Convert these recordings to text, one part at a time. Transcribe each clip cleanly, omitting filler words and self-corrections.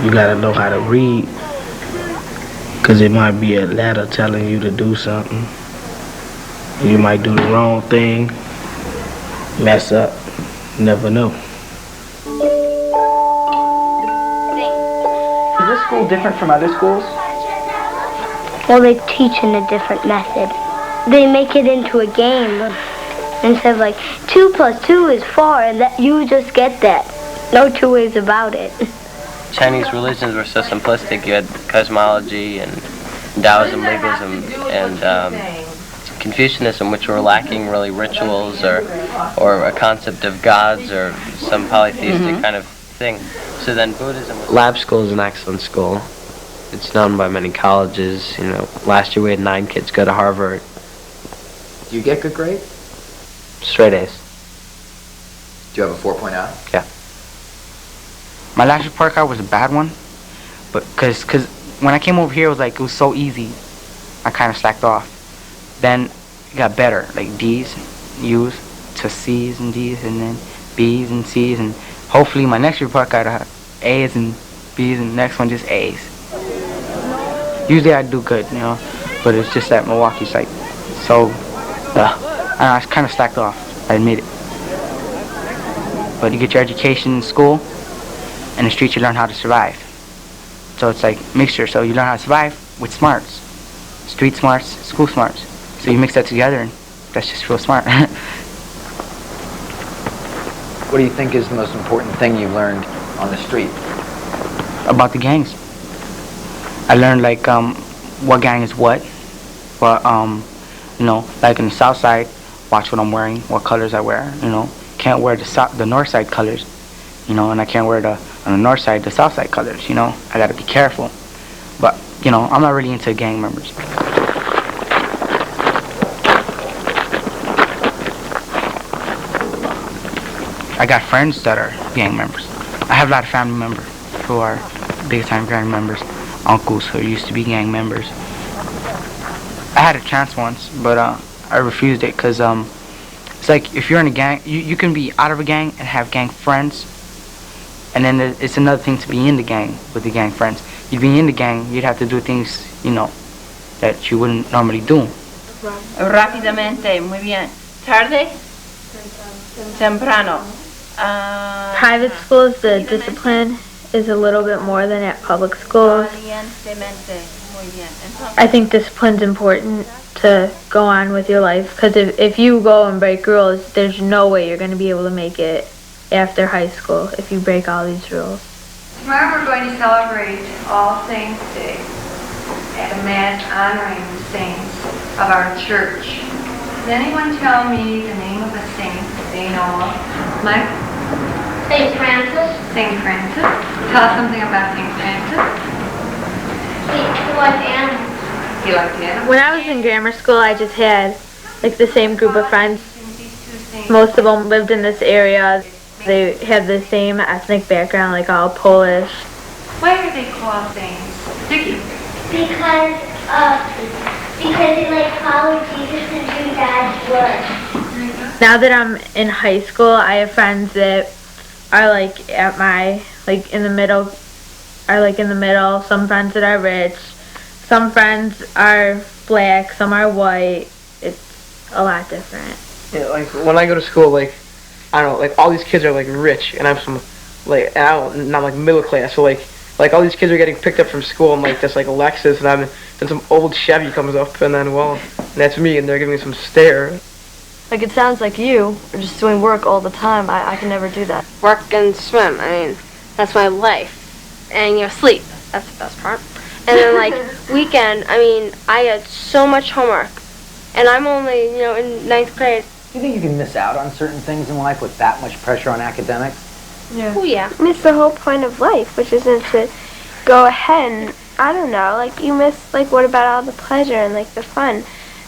You gotta know how to read, because it might be a letter telling you to do something. You might do the wrong thing, mess up, never know. Is this school different from other schools? Well, they teach in a different method. They make it into a game instead of like 2 + 2 is 4, and that you just get that. No two ways about it. Chinese religions were so simplistic. You had cosmology and Taoism, legalism, and Confucianism, which were lacking really rituals or a concept of gods or some polytheistic kind of thing. So then Buddhism. Lab school is an excellent school. It's known by many colleges. You know, last year we had 9 kids go to Harvard. Do you get good grades? Straight A's. Do you have a 4.0? Yeah. My last report card was a bad one, but cause when I came over here, it was so easy. I kind of slacked off. Then it got better, like D's, U's to C's and D's, and then B's and C's, and hopefully my next report card will have A's and B's, and the next one just A's. Usually I do good, you know, but it's just that Milwaukee's like so. I kind of slacked off. I admit it. But you get your education in school. In the streets, you learn how to survive. So it's like mixture. So you learn how to survive with smarts. Street smarts, school smarts. So you mix that together, and that's just real smart. What do you think is the most important thing you learned on the street? About the gangs. I learned what gang is what. But you know, like in the South Side, watch what I'm wearing, what colors I wear. You know, can't wear the North Side colors. You know, and I can't wear on the North Side the South Side colors. You know, I gotta be careful. But you know, I'm not really into gang members. I got friends that are gang members. I have a lot of family members who are big time gang members, uncles who used to be gang members. I had a chance once, but I refused it because it's like if you're in a gang, you can be out of a gang and have gang friends, and then it's another thing to be in the gang with the gang friends. You'd be in the gang, you'd have to do things, you know, that you wouldn't normally do. Rápidamente, muy bien. Tarde? Temprano. Private schools, the discipline is a little bit more than at public schools. I think discipline's important to go on with your life, because if you go and break rules, there's no way you're going to be able to make it after high school if you break all these rules. Tomorrow we're going to celebrate All Saints Day at a Mass honoring the saints of our church. Does anyone tell me the name of a saint that they know of? Mike? St. Francis. St. Francis. Tell us something about St. Francis. He liked animals. He liked animals. When I was in grammar school, I just had the same group of friends. Most of them lived in this area. They had the same ethnic background, like all Polish. Why are they called saints? Dickie. Because they follow Jesus and do God's word. Now that I'm in high school, I have friends that are at my in the middle. Some friends that are rich. Some friends are black. Some are white. It's a lot different. Yeah, when I go to school, I don't know, all these kids are rich, and I'm and I'm middle class. So all these kids are getting picked up from school. I'm this Lexus, and then some old Chevy comes up, and then and that's me, and they're giving me some stare. It sounds like you are just doing work all the time. I can never do that. Work and swim. That's my life. And sleep. That's the best part. And then weekend. I had so much homework, and I'm only in 9th grade. Do you think you can miss out on certain things in life with that much pressure on academics? Yeah. Oh yeah. Miss the whole point of life, which isn't to go ahead and, I don't know, you miss, what about all the pleasure and, the fun?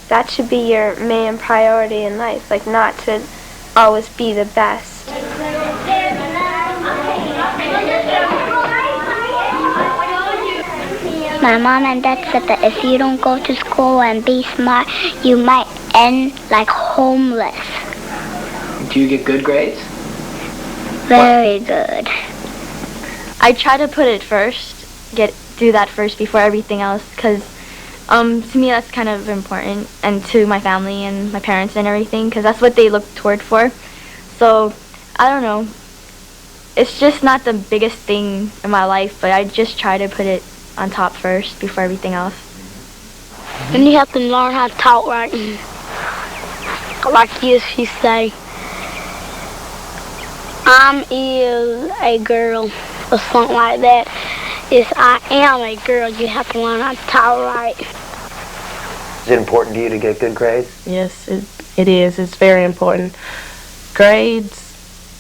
That should be your main priority in life, not to always be the best. My mom and dad said that if you don't go to school and be smart, you might end homeless. Do you get good grades? Very good. I try to put it first, do that first before everything else, because to me that's kind of important, and to my family and my parents and everything, because that's what they look toward for. So, I don't know. It's just not the biggest thing in my life, but I just try to put it on top first before everything else. And you have to learn how to talk right. Like she say, is a girl, or something like that. It's I am a girl. You have to learn how to talk right. Is it important to you to get good grades? Yes, it is. It's very important. Grades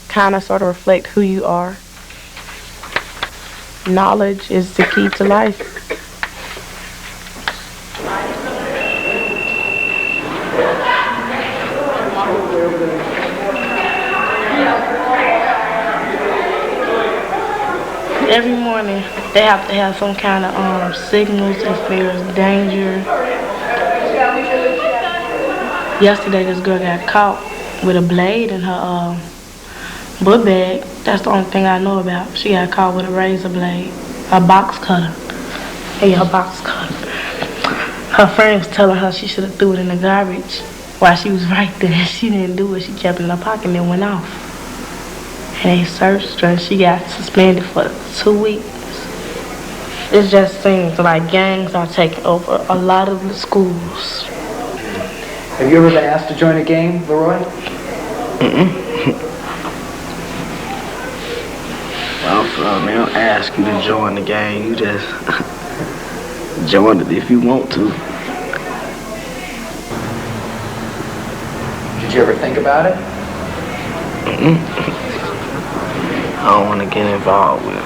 kind of sort of reflect who you are. Knowledge is the key to life. Every morning they have to have some kind of signals if there's danger. Yesterday this girl got caught with a blade in her book bag. That's the only thing I know about. She got caught with a razor blade, a box cutter. Hey, a box cutter. Her friend was telling her she should have threw it in the garbage while she was right there. She didn't do it. She kept it in her pocket and it went off. And they searched her and she got suspended for 2 weeks. It just seems like gangs are taking over a lot of the schools. Have you ever been asked to join a gang, Leroy? Well, they don't ask you to join the gang. You just join it if you want to. Did you ever think about it? I don't want to get involved with it.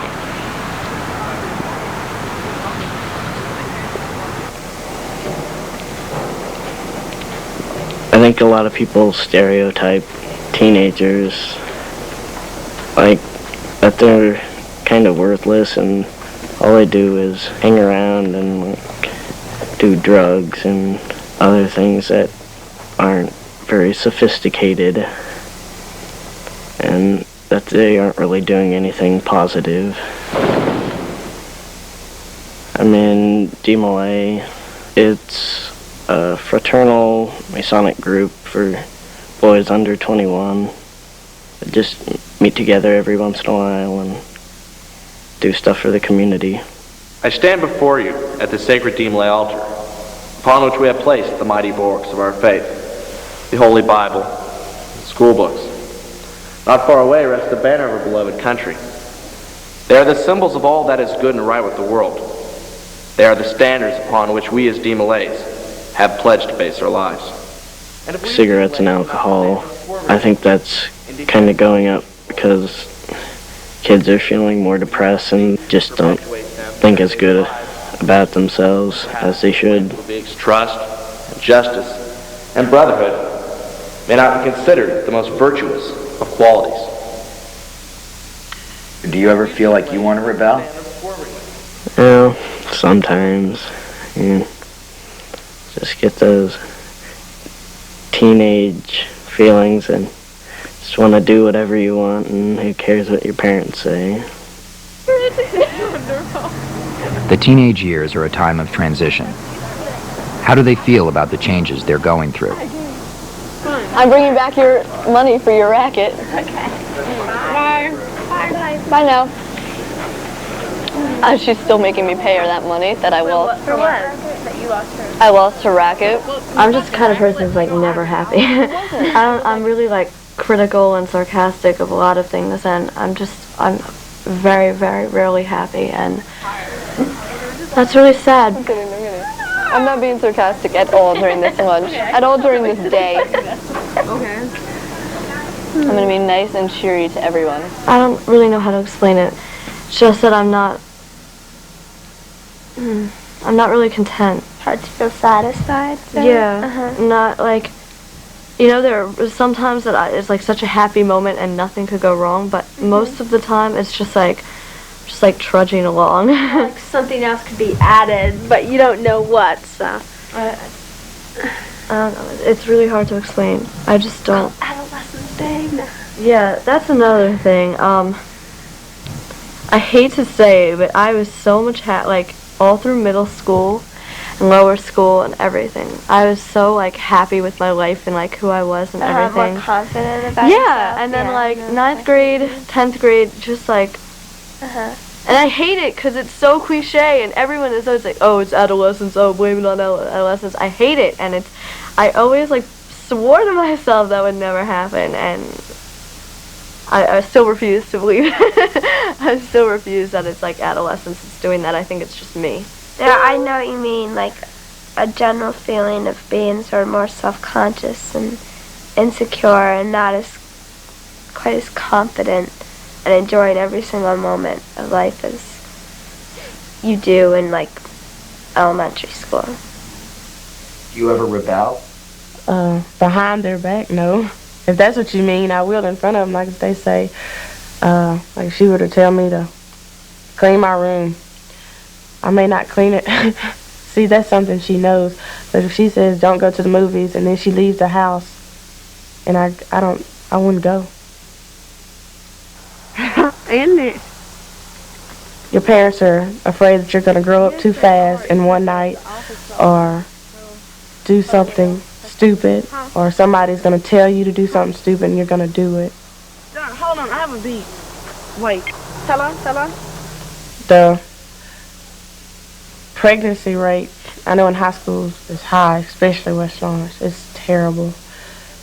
I think a lot of people stereotype teenagers like that they're kind of worthless and all they do is hang around and like, do drugs and other things that aren't very sophisticated, and that they aren't really doing anything positive. I'm in DeMolay. It's a fraternal Masonic group for boys under 21 that just meet together every once in a while and do stuff for the community. I stand before you at the sacred DeMolay altar, upon which we have placed the mighty bulwarks of our faith, the Holy Bible, and school books. Not far away rests the banner of our beloved country. They are the symbols of all that is good and right with the world. They are the standards upon which we as DeMolays have pledged to base our lives. Cigarettes and alcohol, I think that's kind of going up because kids are feeling more depressed and just don't think as good about themselves as they should. Trust, and justice, and brotherhood may not be considered the most virtuous of qualities. Do you ever feel like you want to rebel? Well, sometimes. Yeah. Just get those teenage feelings and just want to do whatever you want and who cares what your parents say. The teenage years are a time of transition. How do they feel about the changes they're going through? I'm bringing back your money for your racket. Okay. Bye now. She's still making me pay her that money that I lost. For what? That you lost her. I lost her racket. I'm just the kind of person who's like never happy. I'm really like critical and sarcastic of a lot of things, and I'm very, very rarely happy, and that's really sad. I'm kidding. I'm not being sarcastic at all during this lunch, at all during this day. Okay. I'm gonna be nice and cheery to everyone. I don't really know how to explain it. It's just that I'm not really content. Hard to feel satisfied. So. Yeah. Not like, there are some times that it's like such a happy moment and nothing could go wrong, but most of the time it's just like trudging along. Like something else could be added, but you don't know what, so. I don't know. It's really hard to explain. I just don't. Adolescent thing. Yeah, that's another thing. I hate to say, but I was so much like all through middle school and lower school and everything. I was so like happy with my life and like who I was and everything. More confident about yourself. Yeah, and then like 9th grade, 10th grade, just like. And I hate it because it's so cliche, and everyone is always like, "Oh, it's adolescence. Oh, blame it on adolescence." I hate it, and I always like swore to myself that would never happen, and I still refuse to believe it. I still refuse that it's like adolescence is doing that. I think it's just me. Yeah, I know what you mean, like a general feeling of being sort of more self-conscious and insecure and not as quite as confident and enjoying every single moment of life as you do in like elementary school. Do you ever rebel? Behind their back, no. If that's what you mean, I will in front of them, like if they say, like if she were to tell me to clean my room, I may not clean it. See, that's something she knows. But if she says don't go to the movies and then she leaves the house and I wouldn't go. Isn't it? Your parents are afraid that you're going to grow up too fast in one night or do something stupid, or somebody's going to tell you to do something stupid and you're going to do it. Hold on, I have a beat. Wait. Tell on. The pregnancy rate, I know in high schools, is high, especially West Orange. It's terrible.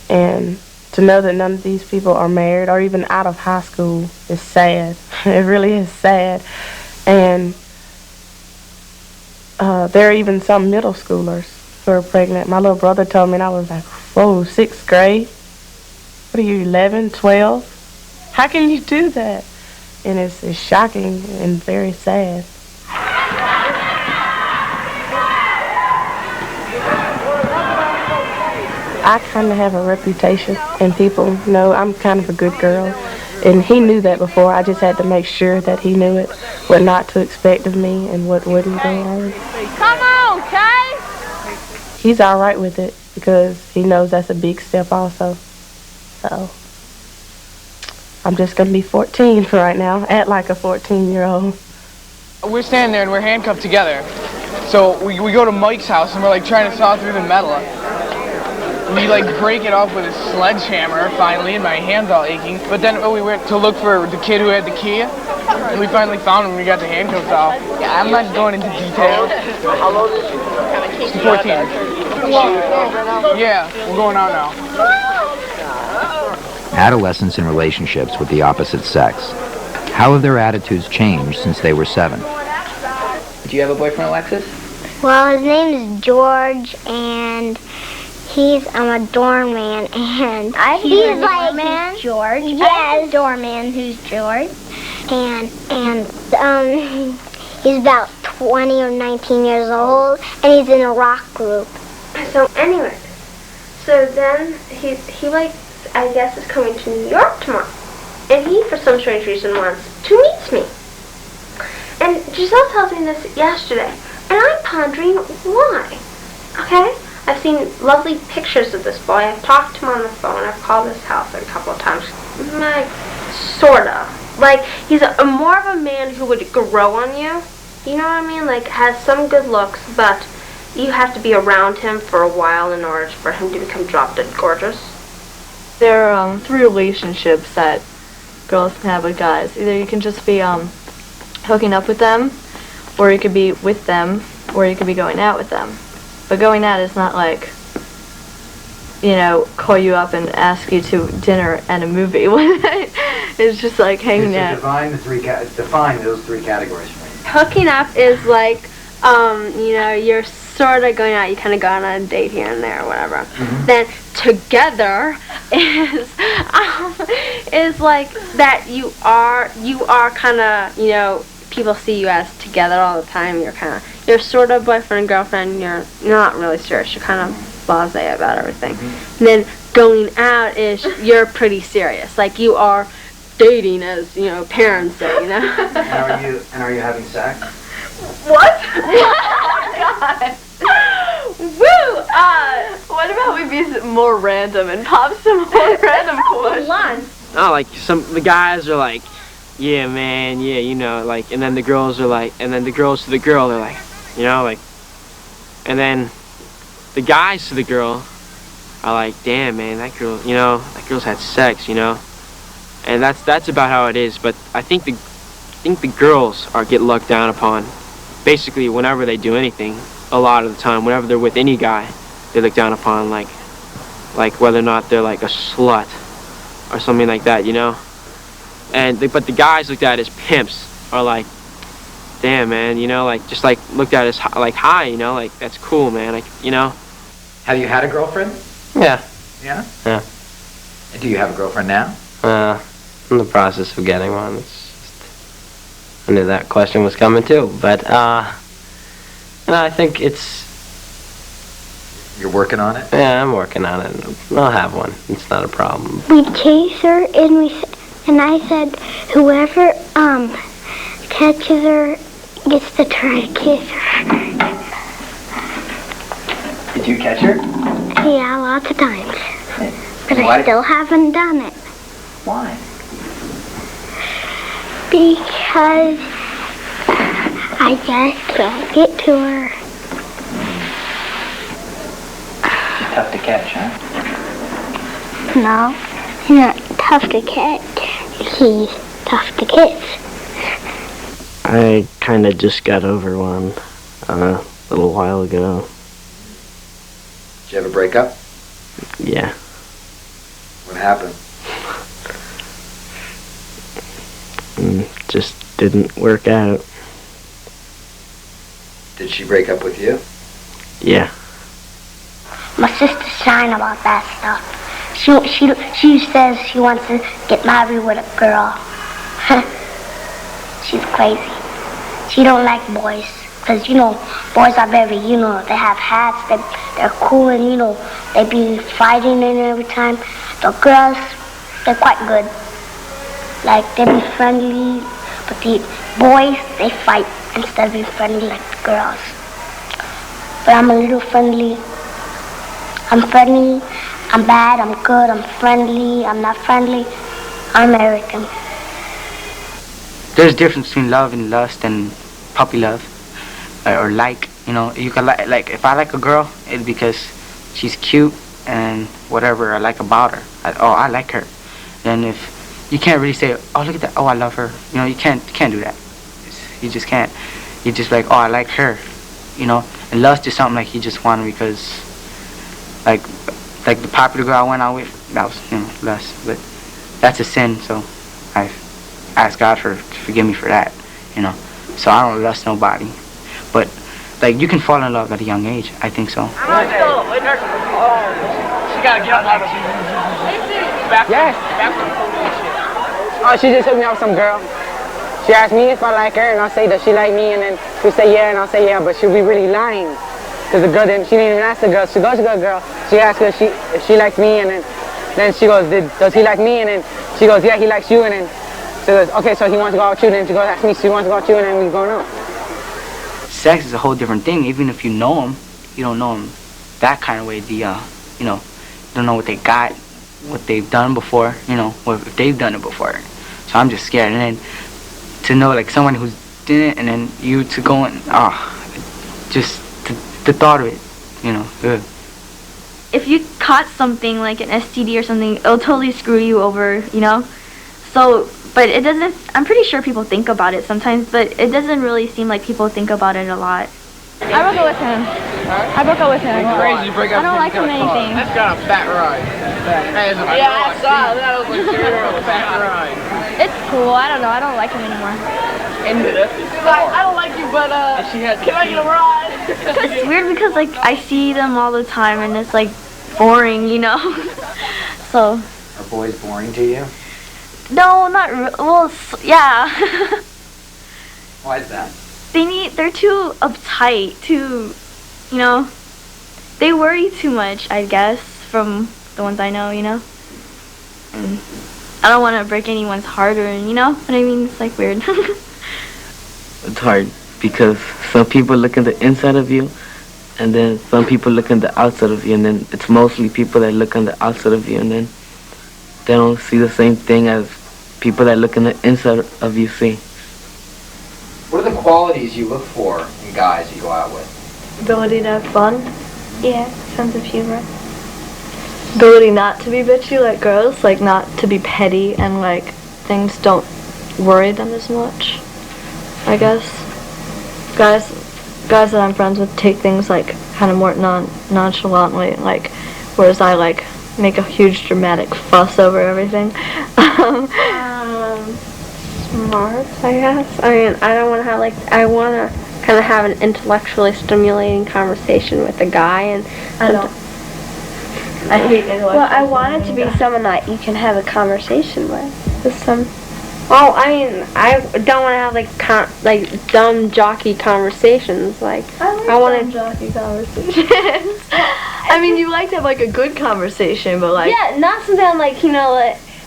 And to know that none of these people are married or even out of high school is sad. It really is sad. And there are even some middle schoolers who are pregnant. My little brother told me, and I was like, whoa, 6th grade? What are you, 11, 12? How can you do that? And it's shocking and very sad. I kind of have a reputation, and people know I'm kind of a good girl. And he knew that before. I just had to make sure that he knew it, what not to expect of me and what wouldn't go on. Come on, Kay! He's all right with it because he knows that's a big step also. So I'm just going to be 14 for right now, act like a 14-year-old. We're standing there and we're handcuffed together. So we go to Mike's house and we're like trying to saw through the metal. We like break it off with a sledgehammer finally, and my hand's all aching. But then we went to look for the kid who had the key, and we finally found him and we got the handcuffs off. Yeah, I'm not going into details. How old is she? 14. Yeah, we're going out now. Adolescents in relationships with the opposite sex. How have their attitudes changed since they were 7? Do you have a boyfriend, Alexis? Well, his name is George, and I'm a doorman, and he's like George. Yes, doorman who's George, and he's about 20 or 19 years old, and he's in a rock group. So anyway, so then he like, I guess is coming to New York tomorrow, and he for some strange reason wants to meet me. And Giselle tells me this yesterday, and I'm pondering why. Okay. I've seen lovely pictures of this boy. I've talked to him on the phone. I've called his house a couple of times. Sorta. Like, he's more of a man who would grow on you. You know what I mean? Like, has some good looks, but you have to be around him for a while in order for him to become drop-dead gorgeous. There are 3 relationships that girls can have with guys. Either you can just be hooking up with them, or you could be with them, or you could be going out with them. But going out is not like, you know, call you up and ask you to dinner and a movie. It's just like hanging out. Define those 3 categories for me. Hooking up is like, you know, you're sort of going out, you kind of go on a date here and there or whatever. Mm-hmm. Then together is like that you are kind of, you know, people see you as together all the time. You're sort of boyfriend and girlfriend. You're not really serious. You're kind of blasé about everything. Mm-hmm. And then going out is you're pretty serious. Like you are dating, as you know, parents say. You know. And are you having sex? What? Oh God. Woo! What about we be more random and pop some more random questions? Oh, like the guys are like yeah, man, yeah, you know, like, and then the girls are like, and then the girls to the girl are like, you know, like, and then the guys to the girl are like, damn, man, that girl, you know, that girl's had sex, you know, and that's about how it is. But I think the girls get looked down upon, basically whenever they do anything. A lot of the time, whenever they're with any guy, they look down upon, like whether or not they're like a slut or something like that, you know. But the guys looked at as pimps are like, damn, man, you know, like just like looked at as like high, you know, like that's cool, man, like, you know. Have you had a girlfriend? Yeah. Yeah? Yeah. And do you have a girlfriend now? In the process of getting one. It's just, I knew that question was coming too, but you know, I think it's. You're working on it? Yeah, I'm working on it. I'll have one. It's not a problem. We chased her and I said, whoever catches her gets to try to kiss her. Did you catch her? Yeah, lots of times. But Why? I still haven't done it. Why? Because I just can't get to her. She's tough to catch, huh? No, he's not tough to catch. He's tough to kiss. I kind of just got over one a little while ago. Did you ever break up? Yeah. What happened? Just didn't work out. Did she break up with you? Yeah. My sister's shying about that stuff. She says she wants to get married with a girl. She's crazy. She don't like boys. Because, you know, boys are very, you know, they have hats, they're cool, and, you know, they be fighting and every time. The girls, they're quite good. Like, they be friendly, but the boys, they fight instead of being friendly like the girls. But I'm a little friendly. I'm friendly, I'm bad, I'm good, I'm friendly, I'm not friendly. I'm American. There's a difference between love and lust and puppy love. Or like, you know, you can like if I like a girl, it's because she's cute and whatever I like about her. I like her. Then if you can't really say, oh, look at that, oh, I love her. You know, you can't do that. You just can't. You just like, oh, I like her. You know, and lust is something like you just want because, like the popular girl I went out with, that was, you know, lust. But that's a sin, so I ask God to forgive me for that. You know, so I don't lust nobody. But, like, you can fall in love at a young age. I think so. She gotta get up out of Yes. Oh, she just hooked me up with some girl. She asked me if I like her, and I'll say, does she like me? And then she'll say yeah, and I'll say yeah, but she'll be really lying. Because the girl she didn't even ask the girl. She goes to the girl. She asks her if she likes me, and then she goes, does he like me? And then she goes, yeah, he likes you. And then she goes, okay, so he wants to go out with you. And then she goes, ask me, she wants to go out with you, and then we go out. Sex is a whole different thing. Even if you know them, you don't know them that kind of way. You know, you don't know what they got, what they've done before, you know, or if they've done it before. So I'm just scared. And then to know, like, someone who's did it, and then you to go and, just the thought of it, you know, ugh. If you caught something like an STD or something, it'll totally screw you over, you know? So, but it doesn't, I'm pretty sure people think about it sometimes, but it doesn't really seem like people think about it a lot. I broke up with him. I broke up with him. Crazy break up. I don't like him anything. That's got a fat ride. Yeah, I saw that. Was like a fat ride. It's cool. I don't know. I don't like him anymore. And she's like, I don't like you, but can I get a ride? It's weird because, like, I see them all the time and it's, like, boring, you know? So. Are boys boring to you? No, not well, yeah. Why is that? They're too uptight, you know, they worry too much, I guess, from the ones I know, you know. And I don't want to break anyone's heart or, you know what I mean? It's like weird. It's hard because some people look at the inside of you and then some people look at the outside of you, and then it's mostly people that look on the outside of you and then they don't see the same thing as people that look in the inside of you see. What are the qualities you look for in guys you go out with? Ability to have fun. Yeah, sense of humor. Ability not to be bitchy like girls, like not to be petty and like things don't worry them as much, I guess. Guys that I'm friends with take things like kind of more nonchalantly, like, whereas I like make a huge dramatic fuss over everything. Smart, I guess. I mean, I don't want to have I want to kind of have an intellectually stimulating conversation with a guy, and I don't. I hate intellectual. Well, I want it to be someone that you can have a conversation with. Well, I mean, I don't want to have like dumb jockey conversations. Like I want dumb jockey conversations. I mean, you like to have like a good conversation, but like yeah, not something like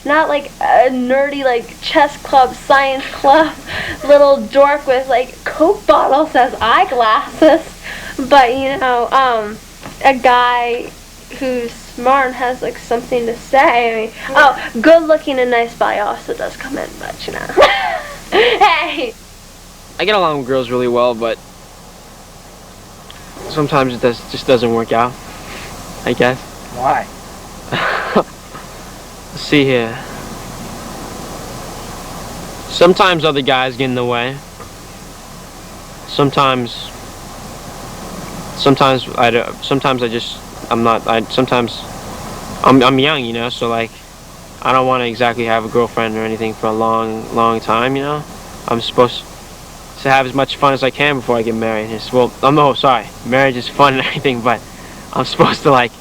not like a nerdy like chess club, science club, little dork with like Coke bottles as eyeglasses, but a guy who's smart and has like something to say. I mean, good looking and nice body also does come in, but hey. I get along with girls really well, but sometimes it just doesn't work out, I guess. Why? Let's see here. Sometimes other guys get in the way. Sometimes I'm young, so like I don't want to exactly have a girlfriend or anything for a long time, I'm supposed to have as much fun as I can before I get married. Marriage is fun and everything, but I'm supposed to like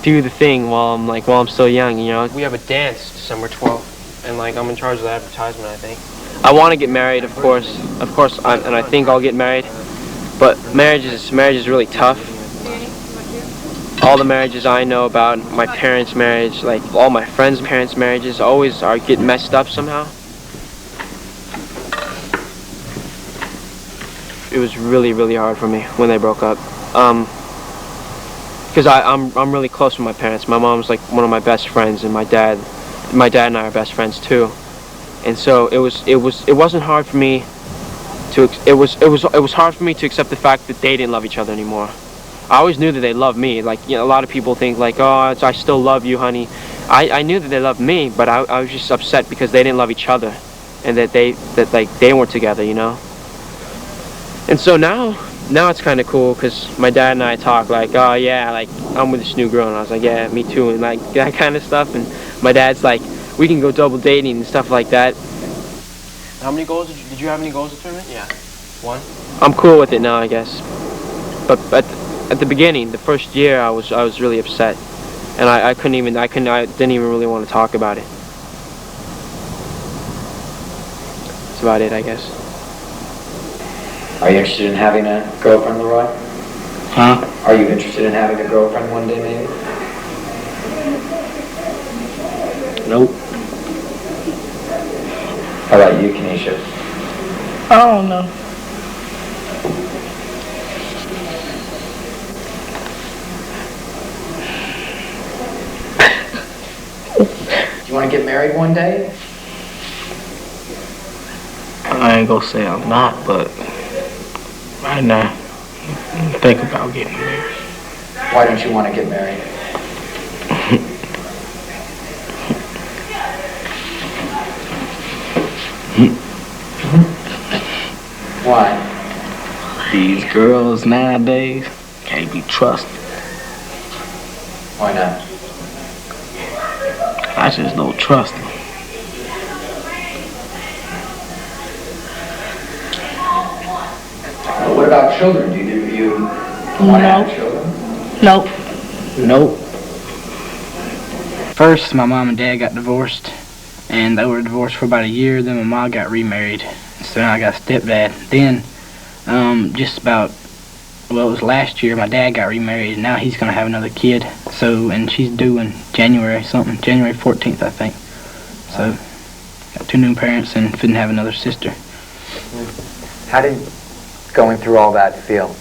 do the thing while I'm still young, We have a dance December 12th, and I'm in charge of the advertisement, I think. I want to get married, of course, and I think I'll get married, but marriage is really tough. All the marriages I know about, my parents' marriage, all my friends' parents' marriages, always get messed up somehow. It was really, really hard for me when they broke up. Because I'm really close with my parents. My mom's like one of my best friends, and my dad and I are best friends too. And so it wasn't hard for me to it was hard for me to accept the fact that they didn't love each other anymore. I always knew that they loved me. A lot of people think oh, I still love you, honey. I knew that they loved me, but I was just upset because they didn't love each other, and that they weren't together, And so now it's kind of cool because my dad and I talk oh yeah, I'm with this new girl, and I was like, yeah, me too, and that kind of stuff. And my dad's like, we can go double dating and stuff like that. How many goals did you have? Any goals at the tournament? Yeah, 1. I'm cool with it now, I guess. But at the beginning, the first year, I was really upset, and I didn't even really want to talk about it. That's about it, I guess. Are you interested in having a girlfriend, Leroy? Huh? Are you interested in having a girlfriend one day, maybe? Nope. How about you, Kenesha? I don't know. Do you want to get married one day? I ain't gonna say I'm not, but right now, think about getting married. Why don't you want to get married? Why? These girls nowadays can't be trusted. Why not? I just don't trust them. Well, what about children? Do you want to have children? Nope. First, my mom and dad got divorced, and they were divorced for about a year. Then my mom got remarried, so now I got a stepdad. Then, it was last year, my dad got remarried, and now he's gonna have another kid. So, and she's due in January 14th, I think. So, got 2 new parents and couldn't have another sister. How did going through all that feel?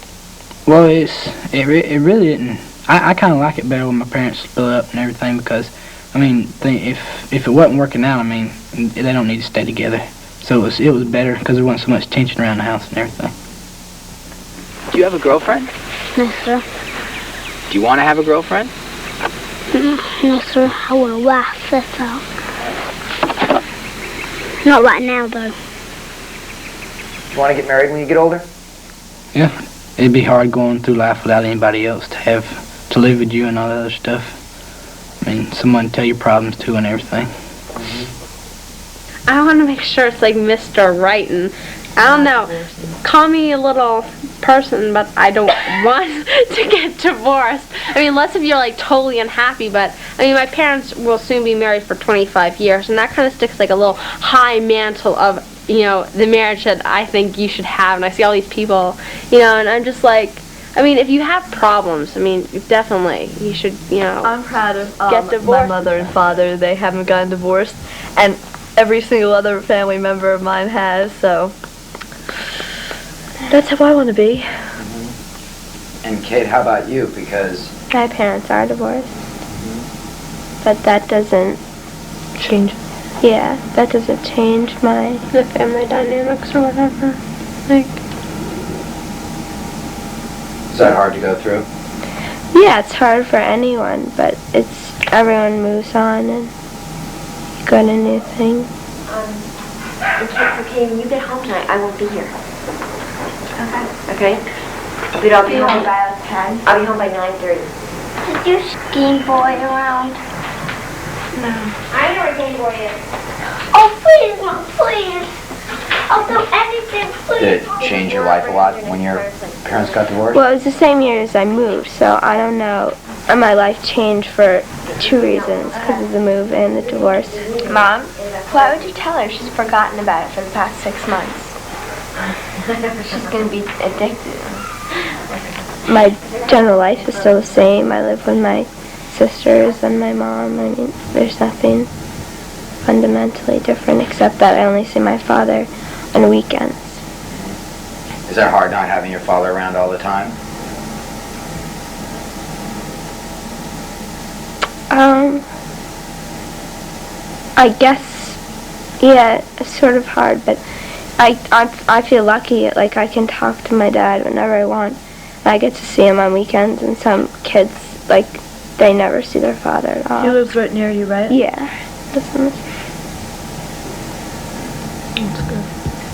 Well, it really didn't. I kind of like it better when my parents split up and everything, because I mean, if it wasn't working out, I mean, they don't need to stay together. So it was better because there wasn't so much tension around the house and everything. Do you have a girlfriend? No, sir. Do you want to have a girlfriend? No, sir. I want a wife, that's all. Not right now, though. You want to get married when you get older? Yeah, it'd be hard going through life without anybody else to live with you and all that other stuff. I mean, someone to tell your problems to and everything. I want to make sure it's like Mr. Right, and I don't know, call me a little person, but I don't want to get divorced. I mean, unless if you're like totally unhappy, but I mean, my parents will soon be married for 25 years, and that kind of sticks like a little high mantle of, you know, the marriage that I think you should have, and I see all these people, you know, and I'm just like, I mean, if you have problems, I mean, definitely, you should, you know, I'm proud of get divorced. my mother and father. They haven't gotten divorced, and every single other family member of mine has, so that's how I want to be. And Kate, how about you? Because My parents are divorced. But that doesn't change. Yeah, that doesn't change the family dynamics or whatever. Like, is that hard to go through? yeah, it's hard for anyone, but everyone moves on and you go to new things. And kids, okay, when you get home tonight, I won't be here. Okay? But I'll be home by 10. I'll be home by 9:30. Is your Game Boy around? No. I know where Game Boy is. Oh, please, Mom, please. I'll do anything, please. Did it change your life a lot when your parents got divorced? Well, it was the same year as I moved, so I don't know. And my life changed for two reasons, because of the move and the divorce. Mom, why would you tell her? She's forgotten about it for the past 6 months. She's going to be addicted. My general life is still the same. I live with my sisters and my mom. I mean, there's nothing fundamentally different except that I only see my father on weekends. Is that hard not having your father around all the time? I guess, yeah, it's sort of hard, but I feel lucky. Like, I can talk to my dad whenever I want. I get to see him on weekends, and some kids, like, they never see their father at all. He lives right near you, right? Yeah.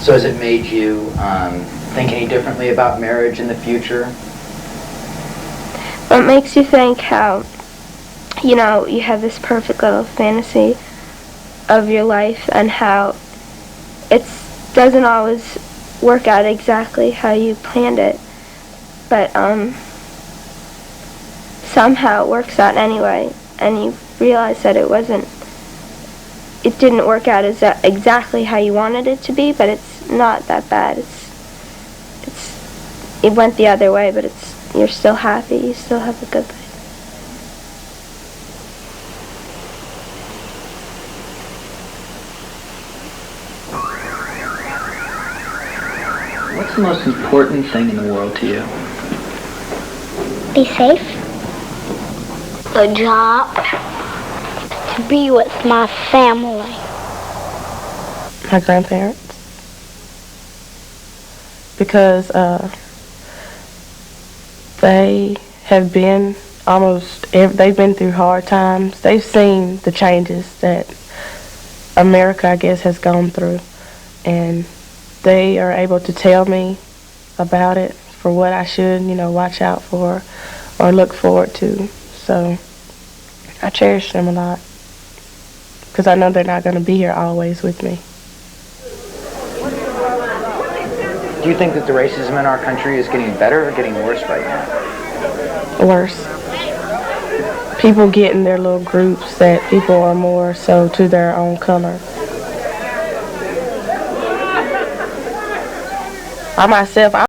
So has it made you think any differently about marriage in the future? What makes you think how, you know, you have this perfect little fantasy of your life and how it doesn't always work out exactly how you planned it, but somehow it works out anyway, and you realize that it didn't work out exactly how you wanted it to be, but it's not that bad. It went the other way, but you're still happy. You still have a good life. What's the most important thing in the world to you? Be safe. A job. To be with my family. My grandparents. Because they have been they've been through hard times. They've seen the changes that America, I guess, has gone through. And they are able to tell me about it for what I should, you know, watch out for or look forward to. So I cherish them a lot because I know they're not going to be here always with me. Do you think that the racism in our country is getting better or getting worse right now? Worse. People get in their little groups that people are more so to their own color. I myself,